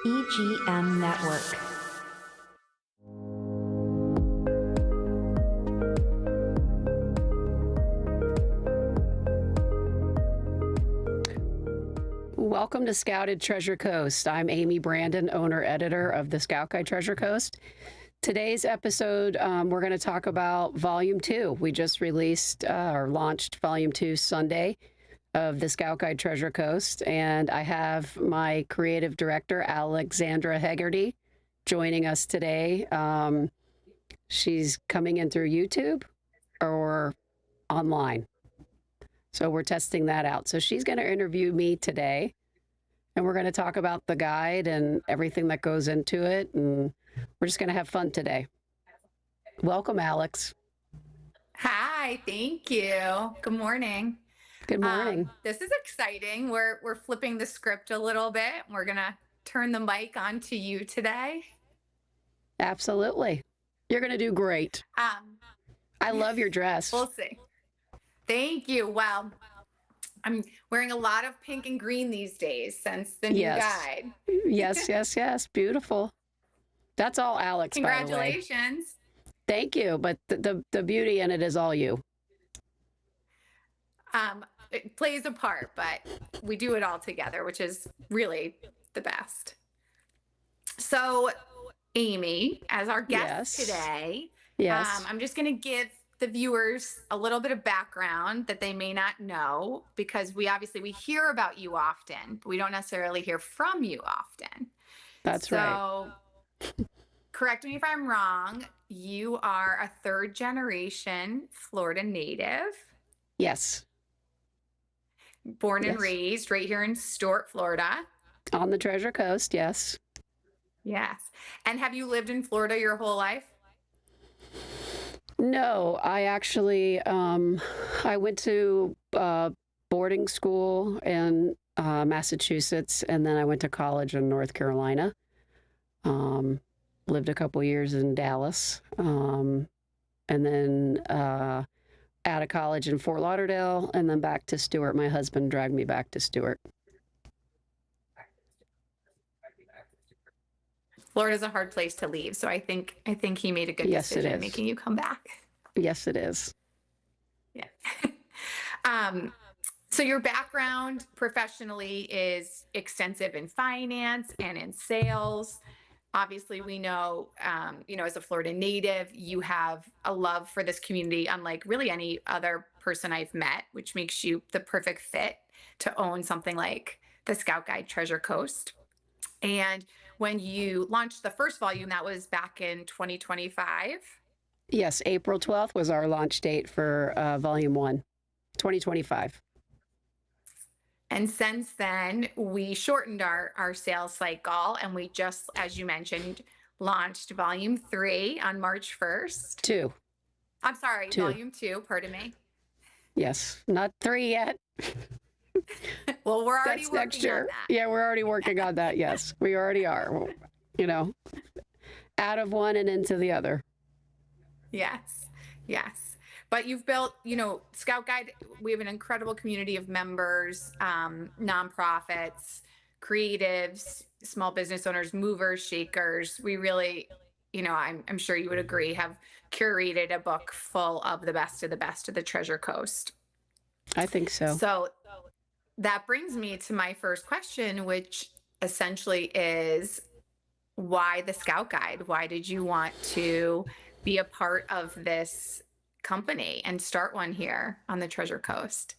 EGM Network. Welcome to Scouted Treasure Coast. I'm Amy Branden, owner-editor of the Scout Guide Treasure Coast. Today's episode, we're going to talk about Volume 2. We just released or launched Volume 2 Sunday of the Scout Guide Treasure Coast, and I have my creative director, Alexandra Hegarty, joining us today. She's coming in through YouTube or online. So we're testing that out. So she's going to interview me today, and we're going to talk about the guide and everything that goes into it, and we're just going to have fun today. Welcome, Alex. Hi, thank you. Good morning. Good morning. This is exciting. We're flipping the script a little bit. We're going to turn the mic on to you today. Absolutely. You're going to do great. I love your dress. We'll see. Thank you. Well, I'm wearing a lot of pink and green these days since the new guide. Yes. Beautiful. That's all Alex, by the way. Congratulations. Thank you. But the beauty in it is all you. It plays a part, but we do it all together, which is really the best. So, Amy, as our guest today, I'm just going to give the viewers a little bit of background that they may not know, because we hear about you often, but we don't necessarily hear from you often. That's right. So correct me if I'm wrong, you are a third generation Florida native. Yes. Born and raised right here in Stuart, Florida. On the Treasure Coast, yes. Yes. And have you lived in Florida your whole life? No, I actually, I went to boarding school in Massachusetts, and then I went to college in North Carolina. Lived a couple years in Dallas, and then out of college in Fort Lauderdale, and then back to Stuart. My husband dragged me back to Stuart. Florida's a hard place to leave, so I think he made a good decision making you come back. Yes, it is. Yeah. So your background professionally is extensive in finance and in sales. Obviously, we know, as a Florida native, you have a love for this community, unlike really any other person I've met, which makes you the perfect fit to own something like the Scout Guide Treasure Coast. And when you launched the first volume, that was back in 2025. Yes, April 12th was our launch date for Volume 1, 2025. And since then, we shortened our sales cycle, and we just, as you mentioned, launched Volume 3 on March 1st. 2. I'm sorry, 2. Volume 2, pardon me. Yes, not 3 yet. Well, we're already working on that. Yeah, we're already working on that, yes. We already are, out of one and into the other. Yes. But you've built, Scout Guide, we have an incredible community of members, nonprofits, creatives, small business owners, movers, shakers. We really, I'm sure you would agree, have curated a book full of the best of the Treasure Coast. I think so. So that brings me to my first question, which essentially is, why the Scout Guide? Why did you want to be a part of this company and start one here on the Treasure Coast?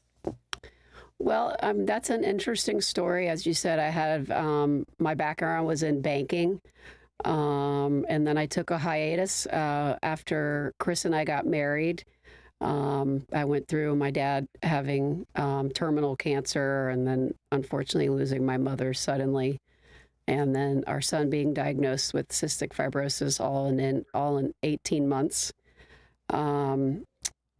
Well, that's an interesting story. As you said, I had my background was in banking, and then I took a hiatus after Chris and I got married. I went through my dad having terminal cancer, and then unfortunately losing my mother suddenly, and then our son being diagnosed with cystic fibrosis all in 18 months.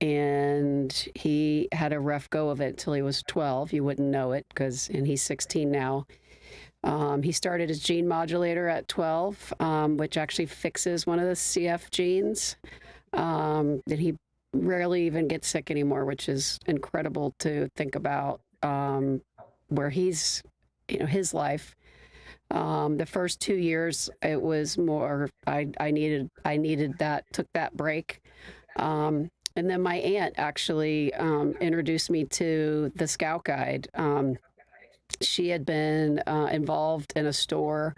And he had a rough go of it till he was 12. You wouldn't know it and he's 16 now. He started his gene modulator at 12, which actually fixes one of the CF genes. That he rarely even gets sick anymore, which is incredible to think about, where he's, his life. The first 2 years, it was more, I needed that, took that break. And then my aunt actually introduced me to the Scout Guide. She had been involved in a store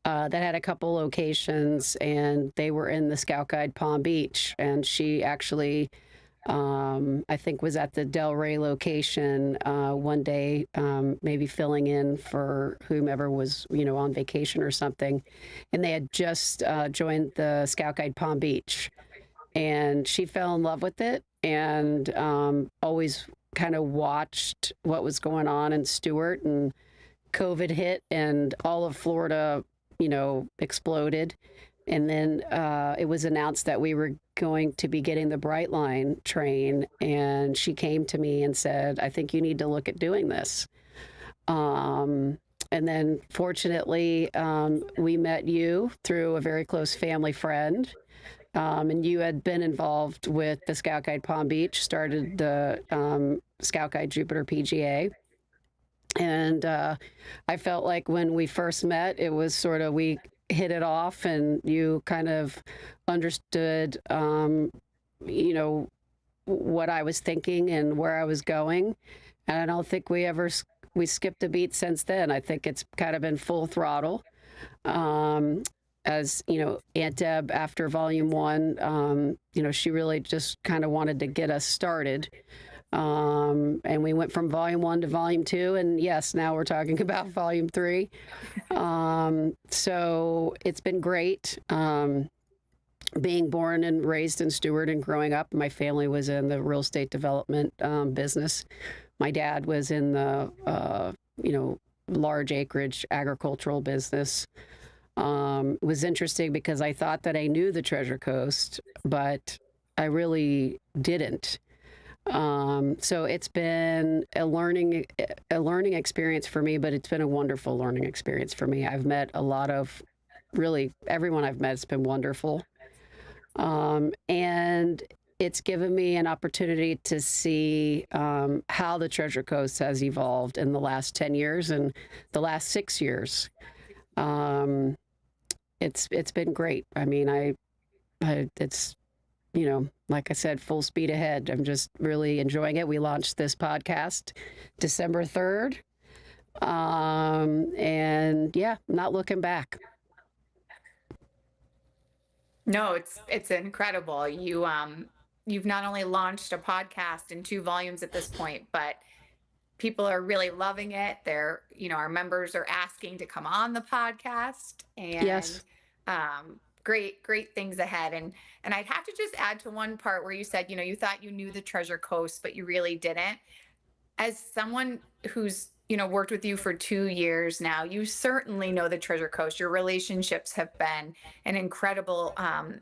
that had a couple locations, and they were in the Scout Guide Palm Beach. And she actually, I think, was at the Delray location one day, maybe filling in for whomever was, on vacation or something. And they had just joined the Scout Guide Palm Beach. And she fell in love with it, and always kind of watched what was going on in Stewart, and COVID hit and all of Florida, exploded. And then it was announced that we were going to be getting the Brightline train. And she came to me and said, I think you need to look at doing this. And then fortunately, we met you through a very close family friend. And you had been involved with the Scout Guide Palm Beach, started the Scout Guide Jupiter PGA. And I felt like when we first met, it was sort of, we hit it off, and you kind of understood, what I was thinking and where I was going. And I don't think we skipped a beat since then. I think it's kind of been full throttle. As Aunt Deb, after volume 1, she really just kind of wanted to get us started. And we went from volume 1 to volume 2. And yes, now we're talking about volume 3. So it's been great. Being born and raised in Stewart and growing up, my family was in the real estate development business. My dad was in the, large acreage agricultural business. It was interesting because I thought that I knew the Treasure Coast, but I really didn't. So it's been a learning experience for me, but it's been a wonderful learning experience for me. I've met really everyone I've met has been wonderful. And it's given me an opportunity to see how the Treasure Coast has evolved in the last 10 years and the last 6 years. It's been great. I mean, it's, like I said, full speed ahead. I'm just really enjoying it. We launched this podcast December 3rd. And yeah, not looking back. No, it's incredible. You've not only launched a podcast in 2 volumes at this point, but people are really loving it. They're, our members are asking to come on the podcast, and Yes. Great things ahead. And I'd have to just add to one part where you said, you thought you knew the Treasure Coast, but you really didn't. As someone who's, worked with you for 2 years now, you certainly know the Treasure Coast. Your relationships have been an incredible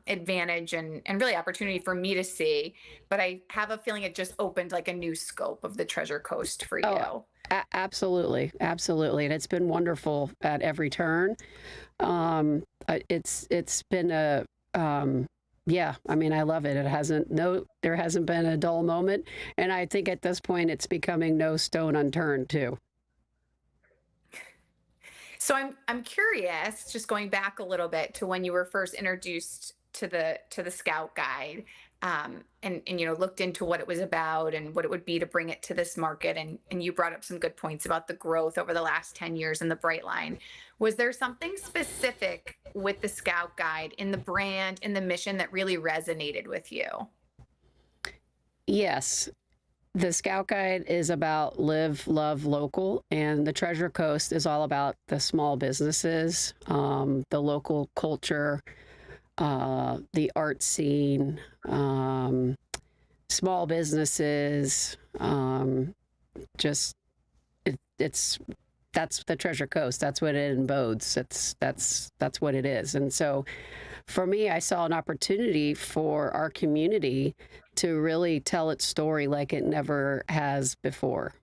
advantage and really opportunity for me to see. But I have a feeling it just opened like a new scope of the Treasure Coast for you. Oh, absolutely. Absolutely. And it's been wonderful at every turn. It's been yeah, I mean, I love it. There hasn't been a dull moment. And I think at this point it's becoming no stone unturned too. So I'm curious, just going back a little bit to when you were first introduced to the Scout Guide, and looked into what it was about and what it would be to bring it to this market, and you brought up some good points about the growth over the last 10 years in the Brightline. Was there something specific with the Scout Guide, in the brand, in the mission, that really resonated with you? Yes. The Scout Guide is about live, love, local, and the Treasure Coast is all about the small businesses, the local culture, the art scene, small businesses. That's the Treasure Coast. That's what it embodes. That's what it is. And so, for me, I saw an opportunity for our community to really tell its story like it never has before.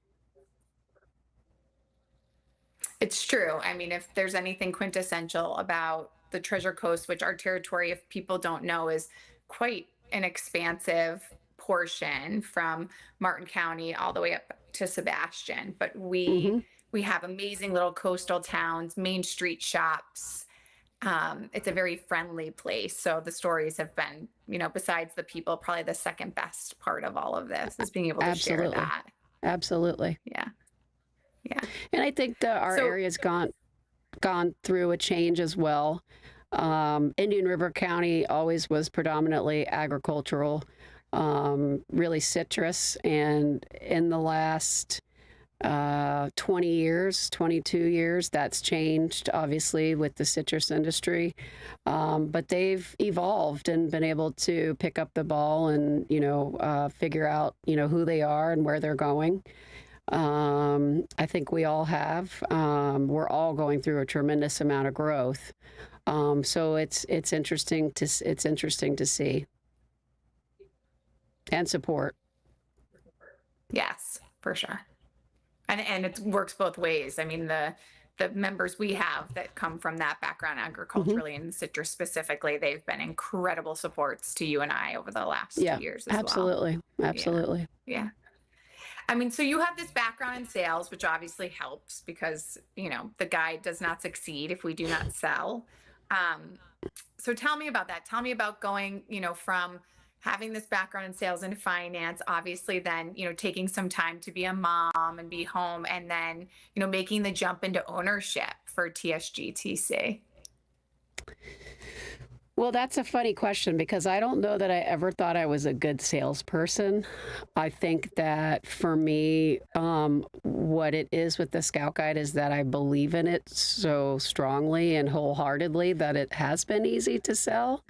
It's true. I mean, if there's anything quintessential about the Treasure Coast, which our territory, if people don't know, is quite an expansive portion from Martin County all the way up to Sebastian. But we We have amazing little coastal towns, main street shops. It's a very friendly place. So the stories have been, besides the people, probably the second best part of all of this is being able to share Absolutely. that. Absolutely. Yeah. Yeah. And I think that our So, area's gone through a change as well. Indian River County always was predominantly agricultural, really citrus, and in the last 20 years, 22 years, that's changed obviously with the citrus industry. But they've evolved and been able to pick up the ball and, figure out, who they are and where they're going. I think we all have. We're all going through a tremendous amount of growth. So it's interesting to see and support. yes, for sure. And it works both ways. I mean, the members we have that come from that background agriculturally and citrus specifically, they've been incredible supports to you and I over the last Yeah, 2 years as absolutely, well. absolutely. Yeah. I mean, so you have this background in sales, which obviously helps because, the guide does not succeed if we do not sell. So tell me about that. Tell me about going, from having this background in sales and finance, obviously then, taking some time to be a mom and be home and then, making the jump into ownership for TSGTC. Well, that's a funny question because I don't know that I ever thought I was a good salesperson. I think that for me, what it is with the Scout Guide is that I believe in it so strongly and wholeheartedly that it has been easy to sell.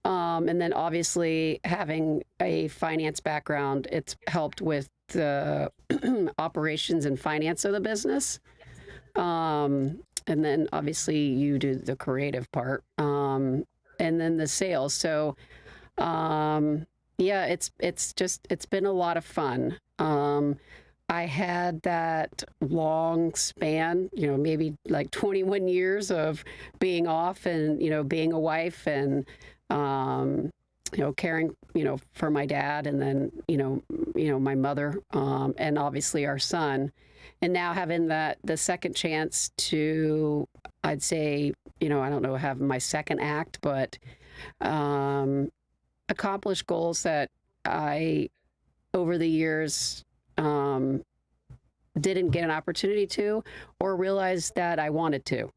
And then obviously having a finance background, it's helped with the operations and finance of the business. And then obviously you do the creative part. And then the sales. So, yeah, it's been a lot of fun. I had that long span, maybe like 21 years of being off and, being a wife and, caring, for my dad and then, my mother, and obviously our son. And now having the second chance to, I'd say, I don't know, have my second act, but accomplish goals that I, over the years, didn't get an opportunity to or realized that I wanted to.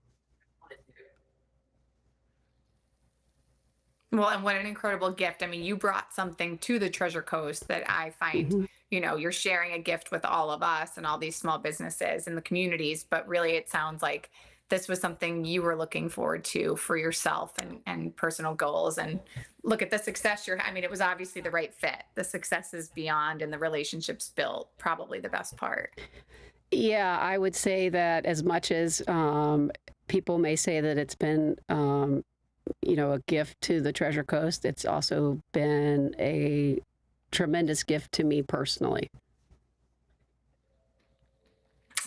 Well, and what an incredible gift. I mean, you brought something to the Treasure Coast that I find, you're sharing a gift with all of us and all these small businesses and the communities, but really it sounds like this was something you were looking forward to for yourself and personal goals. And look at the success it was obviously the right fit. The success is beyond and the relationships built, probably the best part. Yeah, I would say that as much as people may say that it's been, a gift to the Treasure Coast, it's also been a tremendous gift to me personally.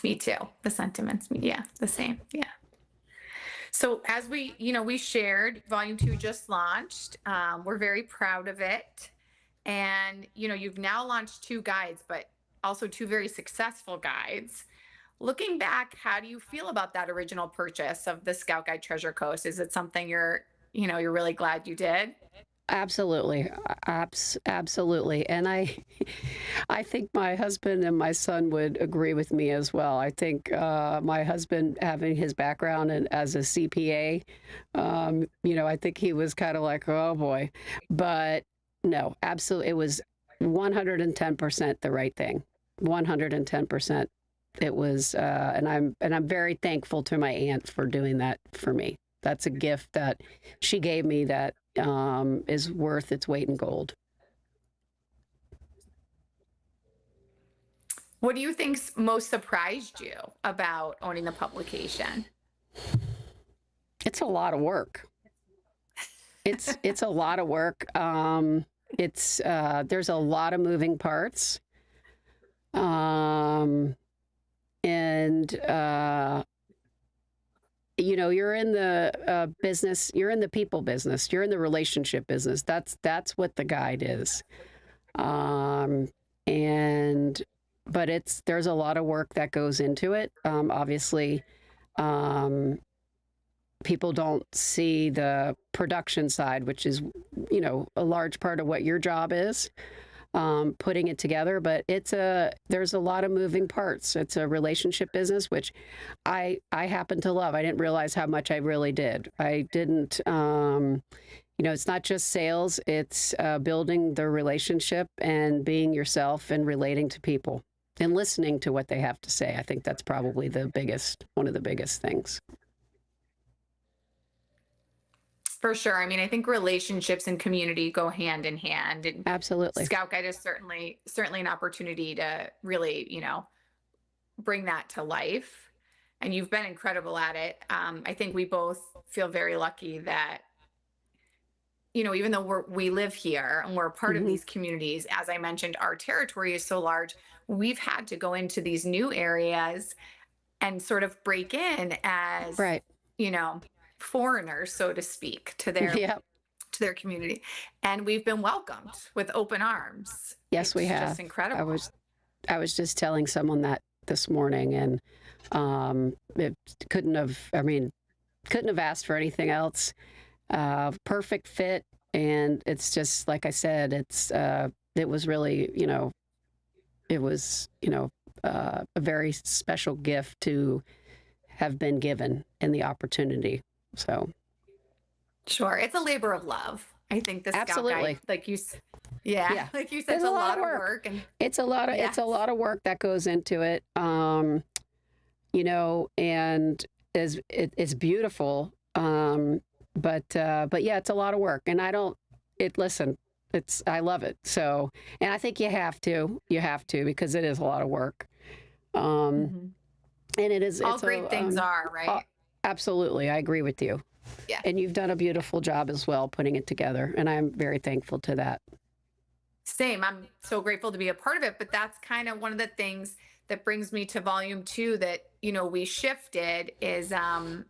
Me too. The sentiments, yeah, the same. Yeah. So as we shared, Volume 2 just launched. We're very proud of it. And, you've now launched 2 guides, but also 2 very successful guides. Looking back, how do you feel about that original purchase of the Scout Guide Treasure Coast? Is it something you're really glad you did? Absolutely. Absolutely. And I think my husband and my son would agree with me as well. I think my husband, having his background as a CPA, I think he was kind of like, oh boy. But no, absolutely. It was 110% the right thing. 110%. It was, and I'm very thankful to my aunt for doing that for me. That's a gift that she gave me that is worth its weight in gold. What do you think's most surprised you about owning the publication? It's a lot of work. It's a lot of work. There's a lot of moving parts. You're in the business, you're in the people business, you're in the relationship business. That's what the guide is. And but there's a lot of work that goes into it. Obviously, people don't see the production side, which is, a large part of what your job is, putting it together. But there's a lot of moving parts. It's a relationship business, which I happen to love. I didn't realize how much I really did. I didn't. It's not just sales. It's building the relationship and being yourself and relating to people and listening to what they have to say. I think that's probably one of the biggest things. For sure. I mean, I think relationships and community go hand in hand. And Absolutely. Scout Guide is certainly an opportunity to really, bring that to life. And you've been incredible at it. I think we both feel very lucky that, even though we live here and we're a part of these communities, as I mentioned, our territory is so large, we've had to go into these new areas and sort of break in as, Right. foreigners, so to speak, to their community, and we've been welcomed with open arms. Yes, we have. Just incredible. I was just telling someone that this morning, and it couldn't have asked for anything else. Perfect fit, and it's just like I said. It was really, a very special gift to have been given and the opportunity. So, sure, it's a labor of love. I think the Scout Guide, like you said, it's a lot of work, and it's a lot of work that goes into it. And it's beautiful. But yeah, it's a lot of work, and I love it. So, and I think you have to because it is a lot of work. And all great things are, right? Absolutely. I agree with you. Yeah. And you've done a beautiful job as well putting it together. And I'm very thankful to that. Same. I'm so grateful to be a part of it. But that's kind of one of the things that brings me to volume 2 that, we shifted is, from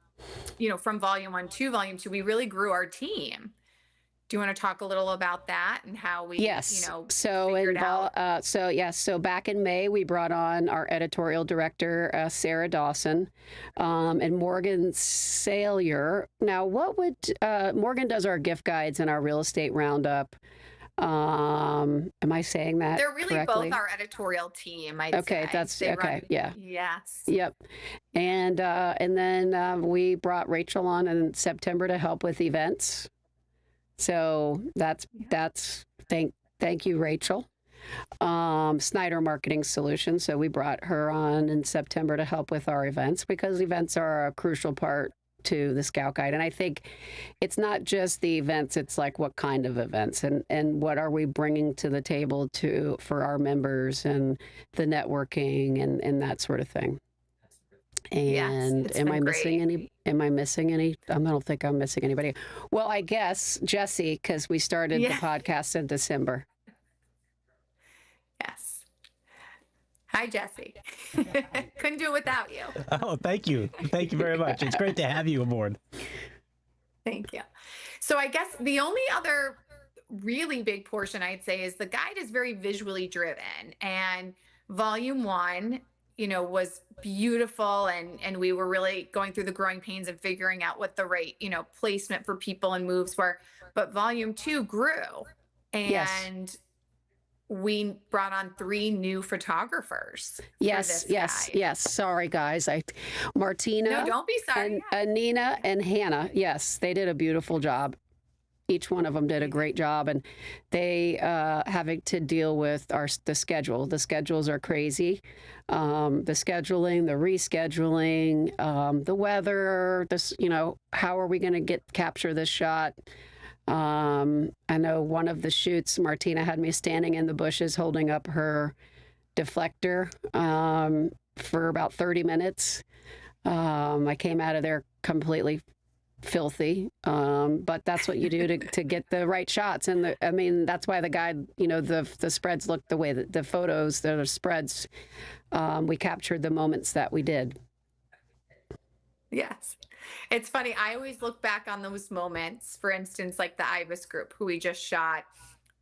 volume 1 to volume 2, we really grew our team. Do you want to talk a little about that and how we, figured out? So back in May, we brought on our editorial director, Sarah Dawson, and Morgan Salyer. Now, Morgan does our gift guides and our real estate roundup. Am I saying that They're really correctly? both our editorial team, I'd Okay, say. Yeah. Yes. Yep. And then we brought Rachel on in September to help with events. So that's thank you, Rachel. Snyder Marketing Solutions. So we brought her on in September to help with our events because events are a crucial part to the Scout Guide. And I think it's not just the events, it's like what kind of events and what are we bringing to the table for our members and the networking and that sort of thing. And yes, am I missing any? I don't think I'm missing anybody. Well, I guess Jesse, because we started the podcast in December. Yes. Hi, Jesse. Couldn't do it without you. Oh, thank you. Thank you very much. It's great to have you aboard. Thank you. So I guess the only other really big portion I'd say is the guide is very visually driven, and volume 1 was beautiful. And we were really going through the growing pains and figuring out what the right, placement for people and moves were. But volume 2 grew, and we brought on 3 new photographers. Yes. Sorry, guys. Martina. No, don't be sorry. And Nina and Hannah. Yes, they did a beautiful job. Each one of them did a great job, and they having to deal with the schedule. The schedules are crazy. The scheduling, the rescheduling, the weather. How are we going to capture this shot? I know one of the shoots, Martina had me standing in the bushes holding up her deflector for about 30 minutes. I came out of there completely filthy, but that's what you do to get the right shots. And that's why the guide, the spreads look the way that the photos, the spreads, we captured the moments that we did. Yes. It's funny. I always look back on those moments, for instance, like the Ibis group, who we just shot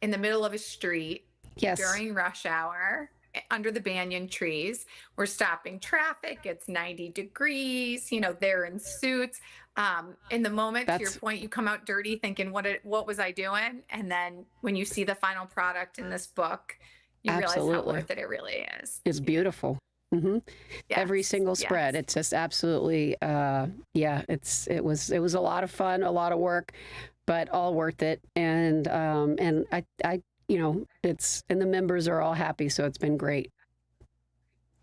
in the middle of a street during rush hour. under the banyan trees. We're stopping traffic. It's 90 degrees. They're in suits. In the moment, to your That's point, you come out dirty thinking, what was I doing? And then when you see the final product in this book, you realize how absolutely. worth it really is. It's beautiful. hmm Every Yes, single spread. yes. It's just absolutely, it was a lot of fun, a lot of work, but all worth it. And I, and the members are all happy. So it's been great.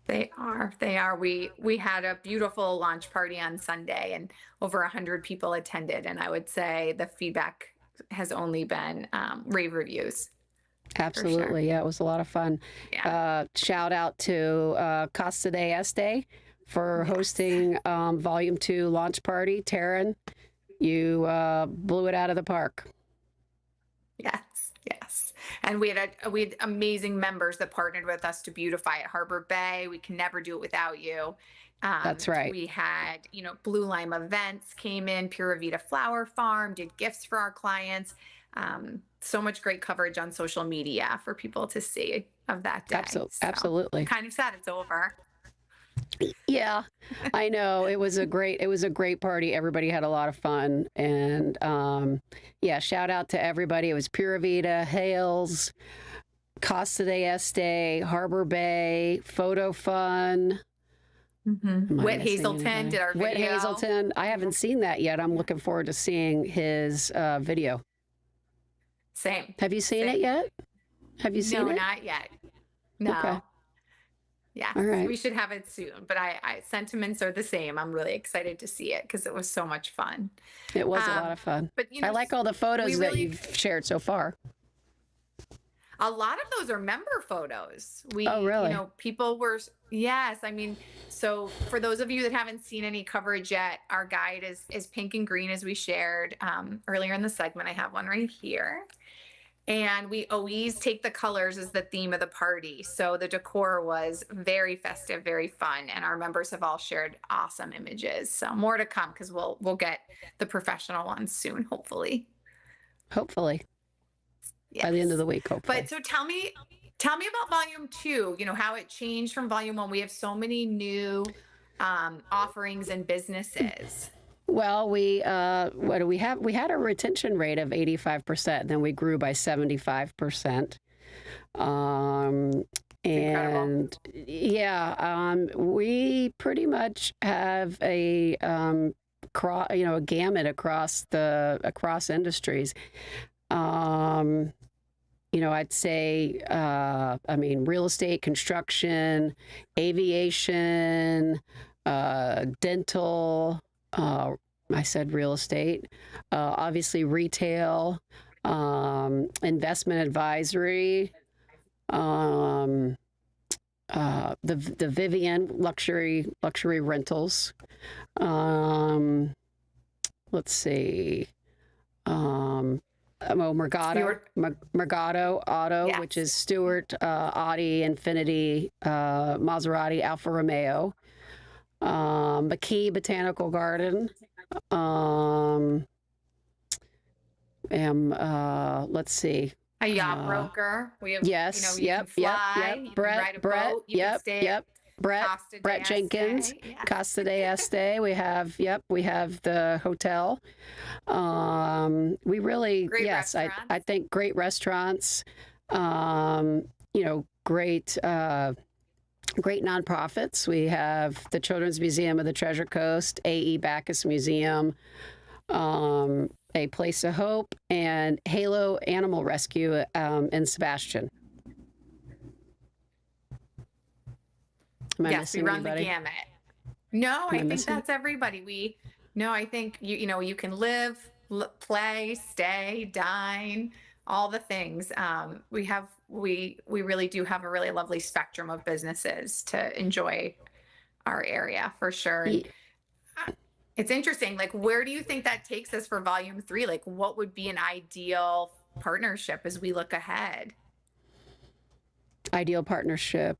They are. We had a beautiful launch party on Sunday and over 100 people attended. And I would say the feedback has only been rave reviews. Absolutely. Yeah, it was a lot of fun. Yeah. Shout out to Casa de Este for hosting Volume 2 launch party. Taryn, you blew it out of the park. Yes. Yes. And we had amazing members that partnered with us to beautify at Harbor Bay. We can never do it without you. That's right. We had, Blue Lime Events came in, Pura Vida Flower Farm, did gifts for our clients. So much great coverage on social media for people to see of that day. Absolutely. Kind of sad it's over. Yeah, I know. It was a great party. Everybody had a lot of fun. And shout out to everybody. It was Pura Vida, Hales, Casa de Este, Harbor Bay, Photo Fun. Mm-hmm. Whit Hazelton did our video. Whit Hazelton. I haven't seen that yet. I'm looking forward to seeing his video. Same. Have you seen it yet? Have you seen it? No, not yet. No. Okay. Yeah, all right. We should have it soon. But I sentiments are the same. I'm really excited to see it because it was so much fun. It was a lot of fun. But I like all the photos that you've shared so far. A lot of those are member photos. Oh, really? People were, yes. I mean, so for those of you that haven't seen any coverage yet, our guide is pink and green as we shared earlier in the segment. I have one right here. And we always take the colors as the theme of the party. So the decor was very festive, very fun. And our members have all shared awesome images. So more to come because we'll get the professional ones soon, hopefully. Hopefully. Yes. By the end of the week, hopefully. But so tell me about Volume 2, how it changed from Volume 1. We have so many new offerings and businesses. Well, what do we have? We had a retention rate of 85%, then we grew by 75%. And we pretty much have a gamut across industries. I'd say, real estate, construction, aviation, dental. I said real estate, obviously retail, investment advisory, the Vivian luxury rentals. Let's see. Mergado Auto, yes. Which is Stewart, Audi, Infiniti, Maserati, Alfa Romeo. McKee Botanical Garden. Let's see. A yacht broker. We have, yes, you can fly, you can ride a boat, you can stay Brett Jenkins, Casa de Este. We have the hotel. We really, great yes, I think great restaurants, great nonprofits. We have the Children's Museum of the Treasure Coast, A.E. Backus Museum, A Place of Hope, and Halo Animal Rescue in Sebastian. Yes, we run the gamut. No, I think that's everybody. I think you can live, play, stay, dine, all the things. We really do have a really lovely spectrum of businesses to enjoy our area for sure. It's interesting. Like, where do you think that takes us for Volume 3? Like, what would be an ideal partnership as we look ahead? Ideal partnership.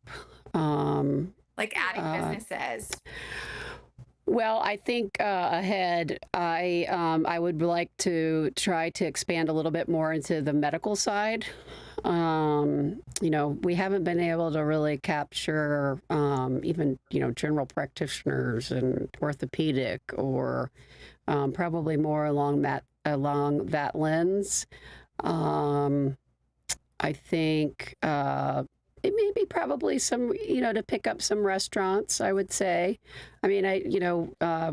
Like adding businesses. Well, I think ahead, I would like to try to expand a little bit more into the medical side. We haven't been able to really capture even, general practitioners and orthopedic or probably more along that lens. I think it may be probably some, to pick up some restaurants, I would say. I mean,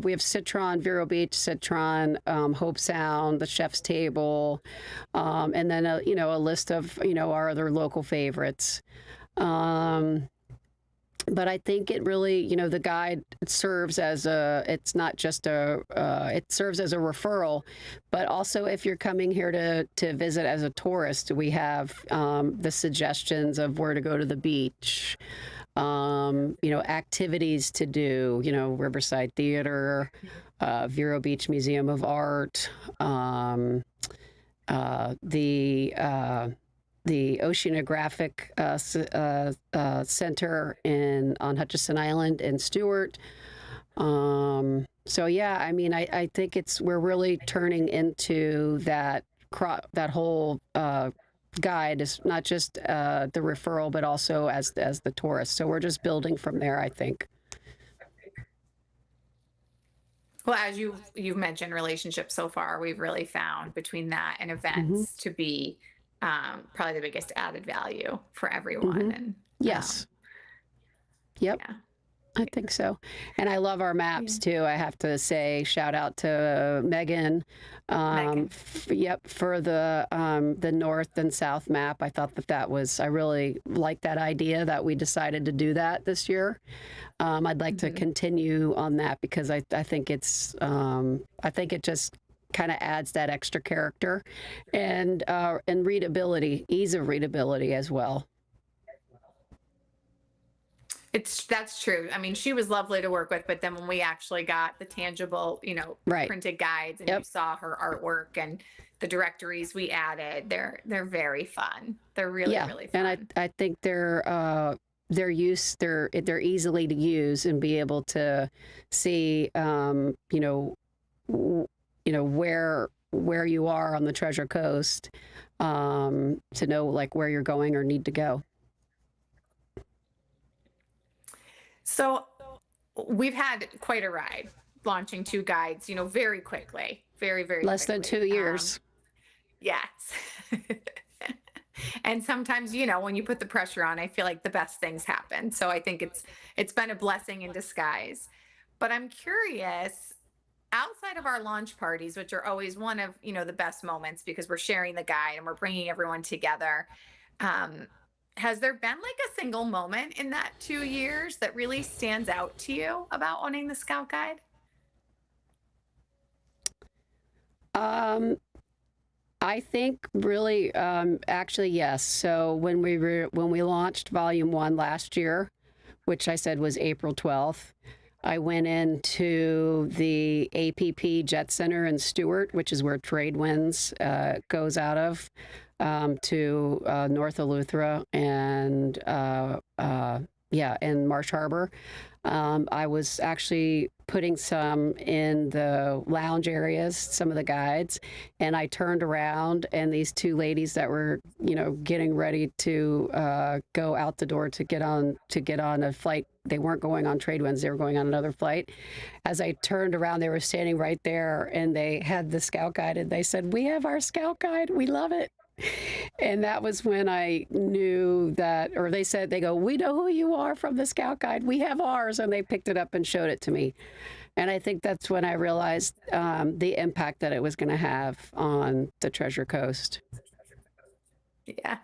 we have Citron, Vero Beach, Citron, Hope Sound, the Chef's Table, and then, a list of, our other local favorites. But I think it really, the guide serves as it's not just it serves as a referral, but also if you're coming here to visit as a tourist, we have the suggestions of where to go to the beach, activities to do, Riverside Theater, Vero Beach Museum of Art, the Oceanographic Center on Hutchinson Island in Stewart. So yeah, I mean, I think we're really turning into that whole guide is not just the referral, but also as the tourist. So we're just building from there, I think. Well, as you've mentioned relationships so far, we've really found between that and events to be probably the biggest added value for everyone. And yes. Yep. Yeah. I think so. And I love our maps too. I have to say, shout out to Megan. For the north and south map. I thought I really liked that idea that we decided to do that this year. I'd like to continue on that because I think it just kind of adds that extra character and readability, ease of readability as well. That's true. I mean, she was lovely to work with, but then when we actually got the tangible, printed guides and you saw her artwork and the directories we added, they're very fun. They're really fun. And I think they're easily to use and be able to see, where you are on the Treasure Coast, to know like where you're going or need to go. So we've had quite a ride launching 2 guides, very quickly, very, very less than 2 years. Yes. And sometimes, when you put the pressure on, I feel like the best things happen. So I think it's been a blessing in disguise. But I'm curious, outside of our launch parties, which are always one of, the best moments because we're sharing the guide and we're bringing everyone together, has there been like a single moment in that 2 years that really stands out to you about owning the Scout Guide? I think really, actually, yes. So when we launched Volume 1 last year, which I said was April 12th, I went into the APP Jet Center in Stewart, which is where Tradewinds goes out of, to north of Eleuthera and Marsh Harbor. I was actually putting some in the lounge areas, some of the guides, and I turned around and these 2 ladies that were, getting ready to go out the door to get on a flight. They weren't going on Tradewinds, they were going on another flight. As I turned around, they were standing right there and they had the Scout Guide and they said, "We have our Scout Guide, we love it." And that was when I knew that, or they go, "We know who you are from the Scout Guide. We have ours." And they picked it up and showed it to me. And I think that's when I realized the impact that it was going to have on the Treasure Coast. Yeah.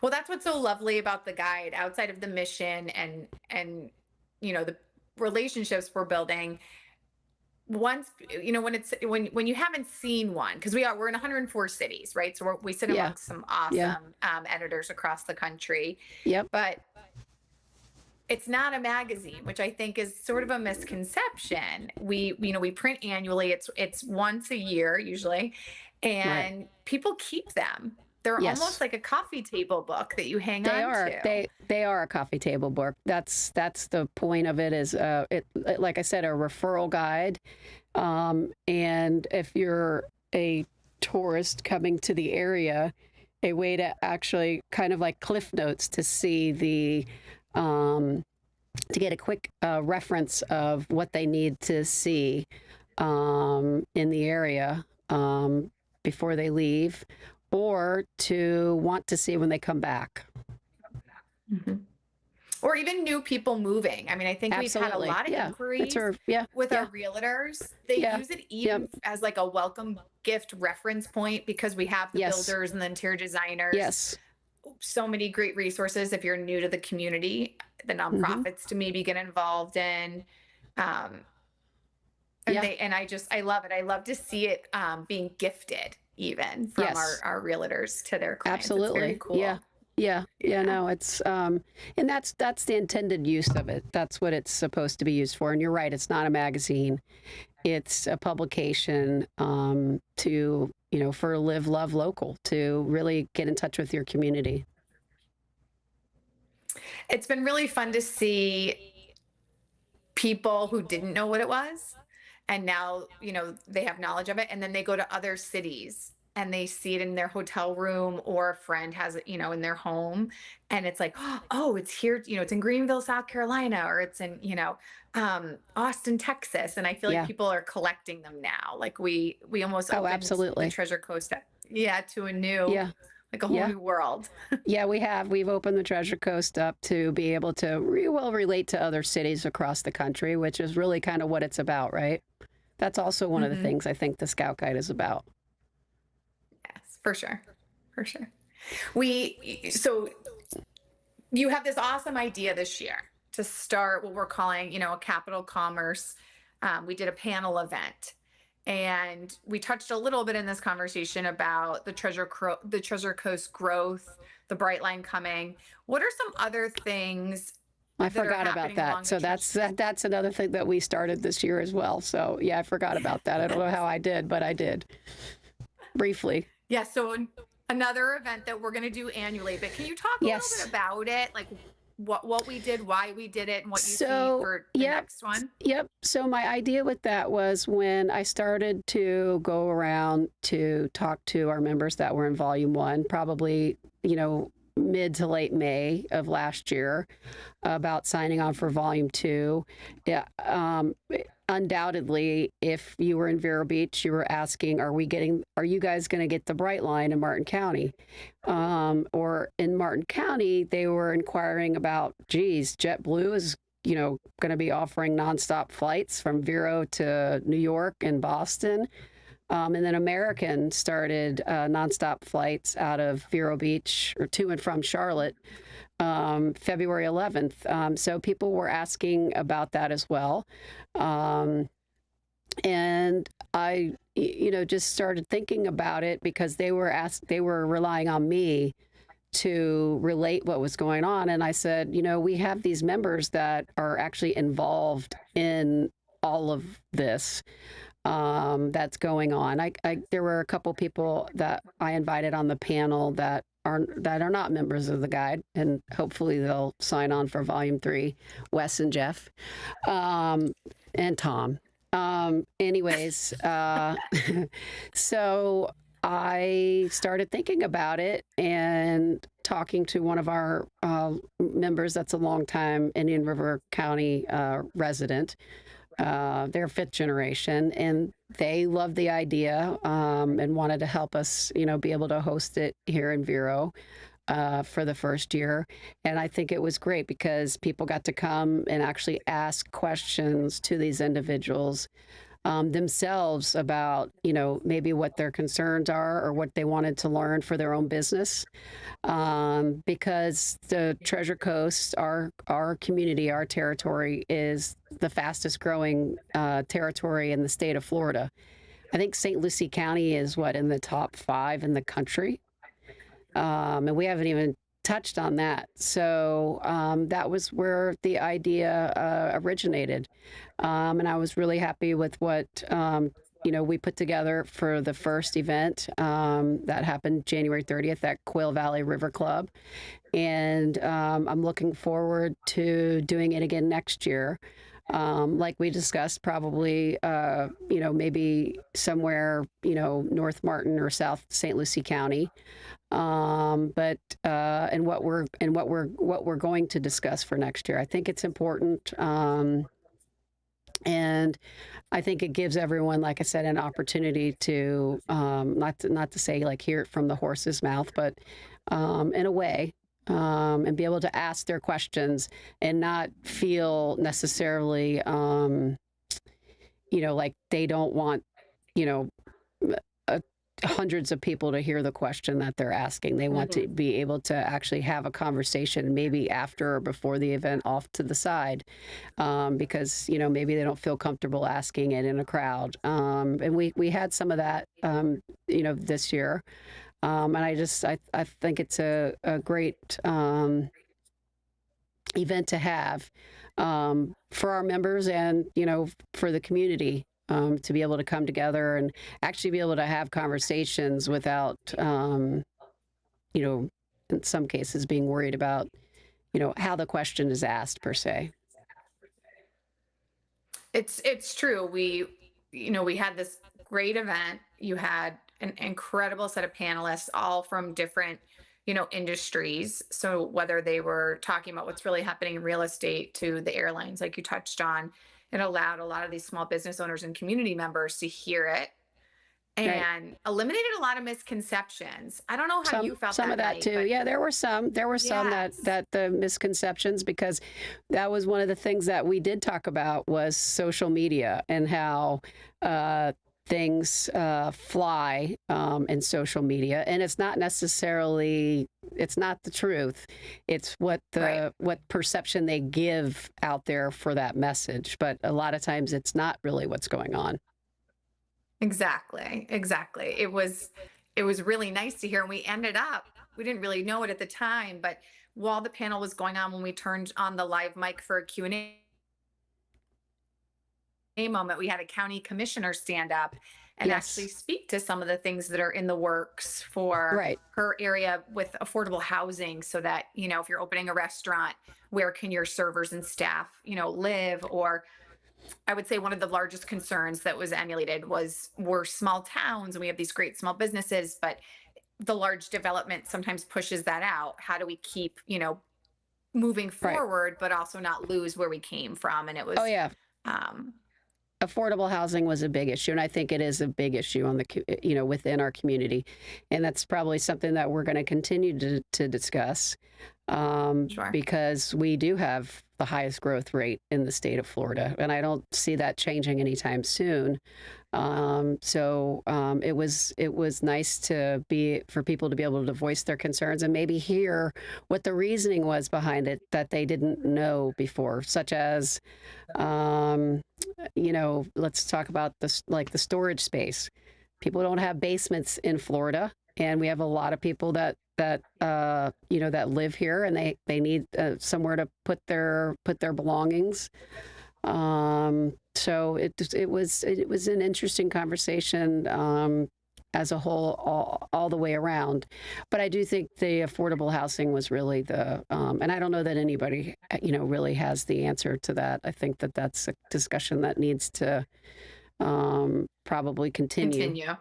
Well, that's what's so lovely about the guide, outside of the mission and the relationships we're building. Once when you haven't seen one, because we're in 104 cities, right? So we sit amongst some awesome editors across the country. Yep. But it's not a magazine, which I think is sort of a misconception. We print annually. It's once a year usually, and people keep them. They're almost like a coffee table book that you hang on to. They are a coffee table book. That's the point of it. Is like I said, a referral guide. And if you're a tourist coming to the area, a way to actually kind of like Cliff Notes to see the to get a quick reference of what they need to see in the area before they leave, or to want to see when they come back. Mhm. Or even new people moving. I mean, I think we've had a Absolutely. lot of Yeah. inquiries Yeah. with Yeah. our realtors. They Yeah. use it even as like a welcome gift reference point because we have the Yes. builders and the interior designers. Yes. So many great resources if you're new to the community, the nonprofits to maybe get involved in. And Yeah. I love it. I love to see it being gifted even from Yes. our realtors to their clients. It's Absolutely. very cool. Yeah. No, it's and that's the intended use of it. That's what it's supposed to be used for. And you're right, it's not a magazine. It's a publication to, for Live, Love, Local, to really get in touch with your community. It's been really fun to see people who didn't know what it was, and now, they have knowledge of it, and then they go to other cities and they see it in their hotel room, or a friend has it, in their home, and it's like, oh, it's here, it's in Greenville, South Carolina, or it's in, Austin, Texas. And I feel like people are collecting them now. Like we almost opened absolutely. the Treasure Coast to a new, like a whole new world. Yeah, we've opened the Treasure Coast up to be able to relate to other cities across the country, which is really kind of what it's about, right? That's also one of the things I think the Scout Guide is about. Yes, for sure. So you have this awesome idea this year to start what we're calling, a capital commerce. We did a panel event, and we touched a little bit in this conversation about the Treasure Coast growth, the Bright Line coming. What are some other things? I forgot about that. So that's another thing that we started this year as well. So yeah, I forgot about that. I don't know how I did, but I did briefly. Yeah. So another event that we're going to do annually, but can you talk a little bit about it? Like what we did, why we did it, and what you see for the next one? Yep. So my idea with that was when I started to go around to talk to our members that were in Volume 1, probably, mid to late May of last year, about signing on for Volume 2. Yeah. Undoubtedly, if you were in Vero Beach, you were asking, are you guys going to get the Bright Line in Martin County? Or in Martin County, they were inquiring about, geez, JetBlue is, going to be offering nonstop flights from Vero to New York and Boston. And then American started nonstop flights out of Vero Beach or to and from Charlotte February 11th. So people were asking about that as well. And I, just started thinking about it because they were relying on me to relate what was going on. And I said, we have these members that are actually involved in all of this that's going on. There were a couple people that I invited on the panel that are not members of the guide, and hopefully they'll sign on for Volume 3, Wes and Jeff, and Tom. Anyways, so I started thinking about it and talking to one of our members that's a longtime Indian River County resident. They're 5th generation, and they loved the idea and wanted to help us, be able to host it here in Vero for the first year. And I think it was great because people got to come and actually ask questions to these individuals themselves about, maybe what their concerns are or what they wanted to learn for their own business. Because the Treasure Coast, our community, our territory is the fastest growing territory in the state of Florida. I think St. Lucie County is in the top 5 in the country. And we haven't even touched on that. So that was where the idea originated. And I was really happy with what, we put together for the first event that happened January 30th at Quail Valley River Club. And I'm looking forward to doing it again next year. Like we discussed, probably, maybe somewhere, North Martin or South St. Lucie County. But and what we're going to discuss for next year. I think it's important. And I think it gives everyone, like I said, an opportunity to not to say like hear it from the horse's mouth, but in a way, and be able to ask their questions and not feel necessarily, like they don't want, hundreds of people to hear the question that they're asking. They want to be able to actually have a conversation, maybe after or before the event, off to the side, because maybe they don't feel comfortable asking it in a crowd. And we had some of that, this year, and I think it's a great event to have for our members and for the community. To be able to come together and actually be able to have conversations without, in some cases being worried about, how the question is asked per se. It's true. We had this great event. You had an incredible set of panelists, all from different, industries. So whether they were talking about what's really happening in real estate to the airlines, like you touched on, it allowed a lot of these small business owners and community members to hear it and eliminated a lot of misconceptions. I don't know how you felt some that of that night, too. but Yeah, there were some yes. that the misconceptions, because that was one of the things that we did talk about was social media and how things fly in social media, and it's not necessarily, it's not the truth. It's what what perception they give out there for that message, but a lot of times it's not really what's going on. Exactly. It was really nice to hear. And we didn't really know it at the time, but while the panel was going on, when we turned on the live mic for a Q&A moment, we had a county commissioner stand up and actually speak to some of the things that are in the works for her area with affordable housing, so that, if you're opening a restaurant, where can your servers and staff, live? Or I would say one of the largest concerns that was emulated were small towns, and we have these great small businesses, but the large development sometimes pushes that out. How do we keep, moving forward, but also not lose where we came from? And it was, affordable housing was a big issue, and I think it is a big issue on the, within our community, and that's probably something that we're going to continue to discuss, because we do have the highest growth rate in the state of Florida, and I don't see that changing anytime soon. It was nice for people to be able to voice their concerns and maybe hear what the reasoning was behind it that they didn't know before, such as, let's talk about this, like the storage space. People don't have basements in Florida, and we have a lot of people that live here, and they need somewhere to put their belongings. So it was an interesting conversation as a whole, all the way around. But I do think the affordable housing was really and I don't know that anybody, really has the answer to that. I think that that's a discussion that needs to probably continue.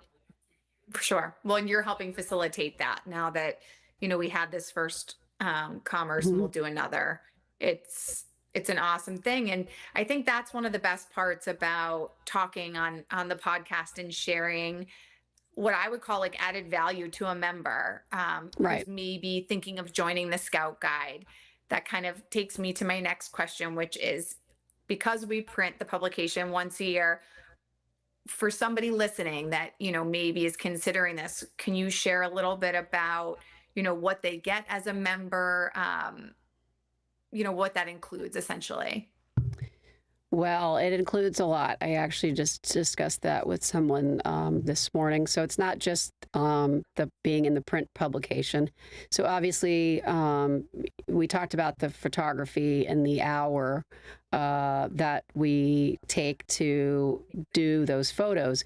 For sure. Well, and you're helping facilitate that now that, we had this first commerce and we'll do another. It's an awesome thing. And I think that's one of the best parts about talking on the podcast and sharing what I would call like added value to a member, who's maybe thinking of joining the Scout Guide. That kind of takes me to my next question, which is, because we print the publication once a year, for somebody listening that, maybe is considering this, can you share a little bit about, what they get as a member, what that includes essentially? Well, it includes a lot. I actually just discussed that with someone this morning. So it's not just the being in the print publication. So obviously, we talked about the photography and the hour that we take to do those photos.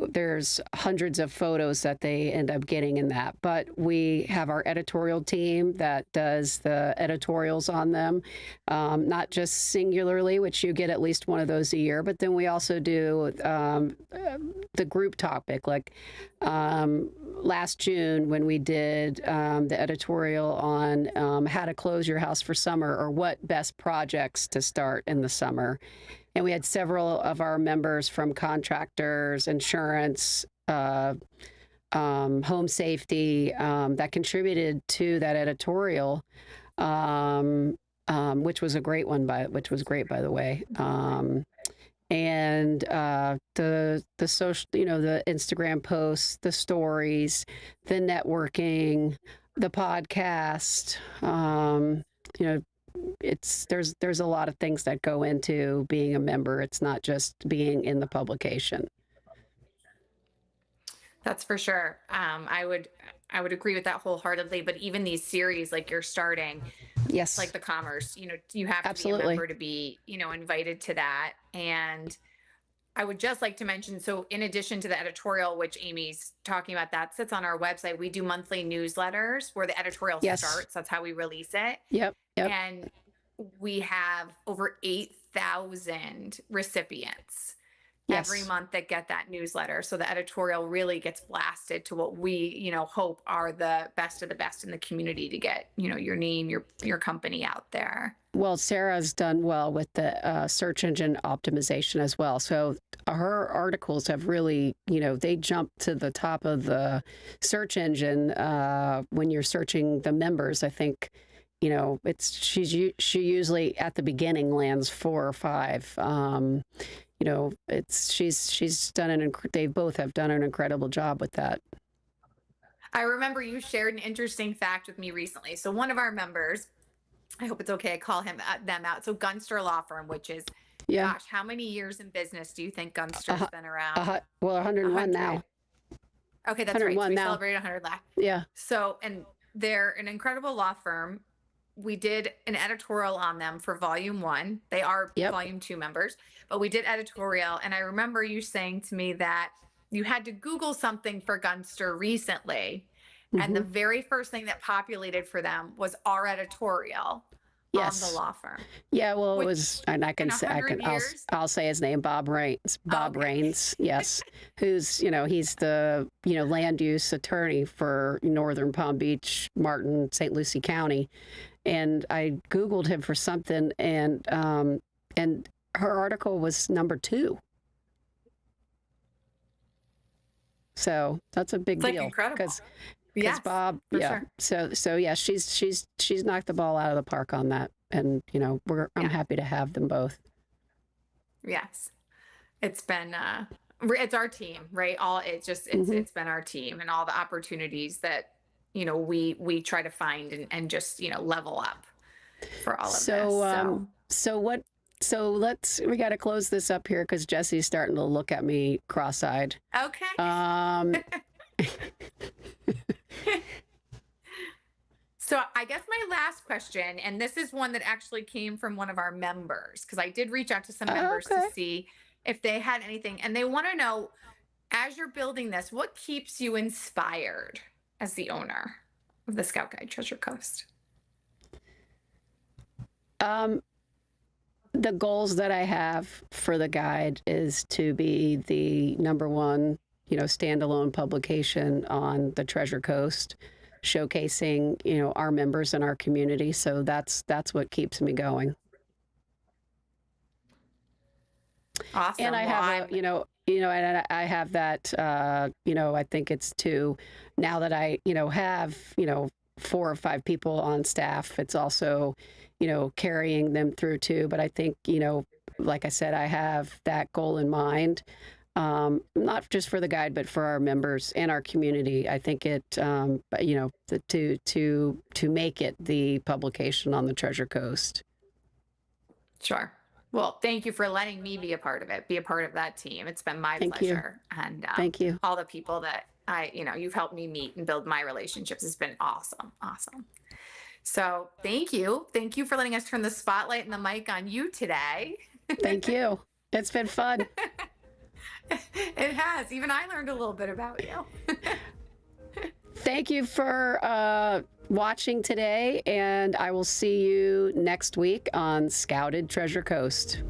there's hundreds of photos that they end up getting in that. But we have our editorial team that does the editorials on them, not just singularly, which you get at least one of those a year, but then we also do the group topic. Like last June when we did the editorial on how to close your house for summer, or what best projects to start in the summer. And we had several of our members from contractors, insurance, home safety that contributed to that editorial, which was a great one, which was great, by the way. And the social, the Instagram posts, the stories, the networking, the podcast, there's a lot of things that go into being a member. It's not just being in the publication. That's for sure. I would agree with that wholeheartedly. But even these series, like you're starting, yes, like the commerce, you have to absolutely be a member to be, invited to that. And I would just like to mention, so in addition to the editorial, which Amy's talking about, that sits on our website, we do monthly newsletters where the editorial starts. That's how we release it. Yep. And we have over 8,000 recipients every month that get that newsletter. So the editorial really gets blasted to what we, hope are the best of the best in the community to get, your name, your company out there. Well, Sarah's done well with the search engine optimization as well. So her articles have really, they jump to the top of the search engine when you're searching the members. I think, she usually at the beginning lands 4 or 5. She's done they both have done an incredible job with that. I remember you shared an interesting fact with me recently. So one of our members, I hope it's okay I call them out. So Gunster Law Firm, which is, gosh, how many years in business do you think Gunster's been around? Well, 101 100. now. Okay, that's right. So we now. celebrated 100 last. Yeah. So, and they're an incredible law firm. We did an editorial on them for volume 1. They are volume 2 members, but we did editorial. And I remember you saying to me that you had to Google something for Gunster recently. Mm-hmm. And the very first thing that populated for them was our editorial on the law firm. Yeah, well, it was, and I'll say his name, Bob Rains. Bob Rains, yes, who's, he's the, land use attorney for Northern Palm Beach, Martin, St. Lucie County. And I Googled him for something, and her article was number 2. So that's a big deal. Incredible. Because Bob, sure. So yeah, she's knocked the ball out of the park on that, and I'm happy to have them both. Yes, it's been it's our team, right? It's been our team, and all the opportunities that we try to find and just level up for all of this. So we got to close this up here because Jesse's starting to look at me cross-eyed. Okay. So I guess my last question, and this is one that actually came from one of our members, because I did reach out to some members to see if they had anything, and they want to know, as you're building this, what keeps you inspired as the owner of the Scout Guide Treasure Coast? The goals that I have for the guide is to be the #1, standalone publication on the Treasure Coast, showcasing, our members in our community. So that's what keeps me going. Awesome. And I have and I have that, I think it's now that I, have, 4 or 5 people on staff, it's also, carrying them through too. But I think, like I said, I have that goal in mind. Not just for the guide, but for our members and our community. I think it, to make it the publication on the Treasure Coast. Sure. Well, thank you for letting me be a part of it, be a part of that team. It's been my pleasure. And thank you. All the people that you've helped me meet and build my relationships. It's been awesome. Awesome. So thank you. Thank you for letting us turn the spotlight and the mic on you today. Thank you. It's been fun. It It has. Even I learned a little bit about you. Thank you for watching today, and I will see you next week on Scouted Treasure Coast.